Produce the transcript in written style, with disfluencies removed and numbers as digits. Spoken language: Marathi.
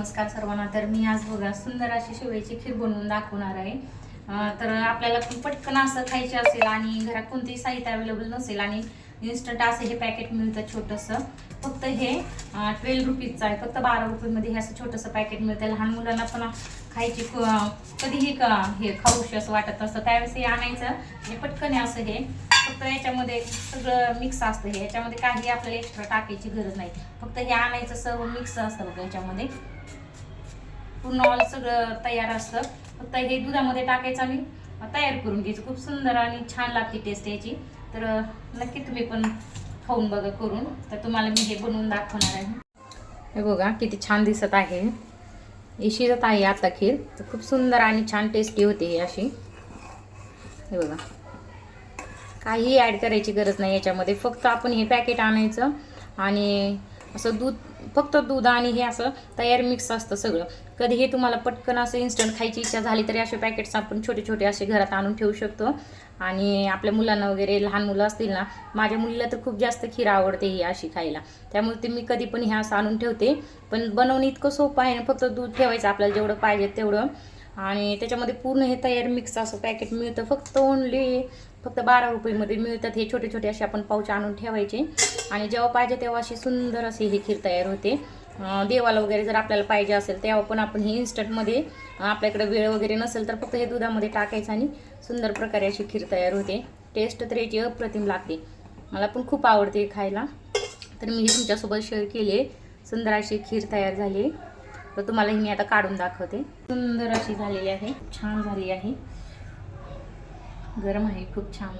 नमस्कार सर्वांना। तर मी आज बघा सुंदर अशी शेवयाची खीर बनवून दाखवणार आहे। तर आपल्याला पटकन असं खायचे असेल आणि घरात कोणतेही साहित्य अवेलेबल नसेल आणि इन्स्टंट असं हे पॅकेट मिळतं छोटंसं, फक्त हे 12 रुपीजचं आहे। फक्त 12 रुपयामध्ये हे असं छोटंसं पॅकेट मिळतं। लहान मुलांना पण खायची कधीही हे खाऊशी असं वाटत असतं त्यावेळेस हे आणायचं आणि पटकन असं हे फक्त याच्यामध्ये सगळं मिक्स असतं। हे याच्यामध्ये काही आपल्याला एक्स्ट्रा टाकायची गरज नाही, फक्त हे आणायचं सर्व मिक्स असतं बघा। याच्यामध्ये पूर्ण ऑल सगळं तयार असतं, फक्त हे दुधामध्ये टाकायचं आणि तयार करून घ्यायचं। खूप सुंदर आणि छान लागते टेस्ट याची। तर नक्की तुम्ही पण खाऊन बघा करून। तर तुम्हाला मी हे बनवून दाखवणार आहे। हे बघा किती छान दिसत आहे, हे शिजत आहे आता खीर। तर खूप सुंदर आणि छान टेस्टी होते ही अशी। हे बघा काही ॲड करायची गरज नाही याच्यामध्ये, फक्त आपण हे पॅकेट आणायचं आणि असं दूध, फक्त दूध आणि हे असं तयार मिक्स असतं सगळं। कधीही तुम्हाला पटकन असं इन्स्टंट खायची इच्छा झाली तरी असे पॅकेट्स आपण छोटे छोटे असे घरात आणून ठेवू शकतो। आणि आपल्या मुलांना वगैरे, लहान मुलं असतील ना, माझ्या मुलीला तर खूप जास्त खीर आवडते ही अशी खायला, त्यामुळे ते मी कधी पण हे असं आणून ठेवते। पण बनवणं इतकं सोपं आहे ना, फक्त दूध ठेवायचं आपल्याला जेवढं पाहिजे तेवढं, आणि त्याच्यामध्ये पूर्ण हे तयार मिक्स असं पॅकेट मिळतं। फक्त 12 रुपयामध्ये मिळतात हे छोटे छोटे असे आपण पाऊच आणून ठेवायचे आणि जेव्हा पाहिजे तेव्हा अशी सुंदर अशी ही खीर तयार होते। देवाला वगैरे जर आपल्याला पाहिजे असेल तेव्हा पण आपण हे इन्स्टंटमध्ये, आपल्याकडे वेळ वगैरे नसेल तर फक्त हे दुधामध्ये टाकायचं आणि सुंदर प्रकारे अशी खीर तयार होते। टेस्ट तर याची अप्रतिम लागते, मला पण खूप आवडते खायला। तर मी ही तुमच्यासोबत शेअर केली। सुंदर अशी खीर तयार झाली, तर तुम्हाला ही मी आता काढून दाखवते। सुंदर अशी झालेली आहे, छान झाली आहे, गरम आहे खूप छान।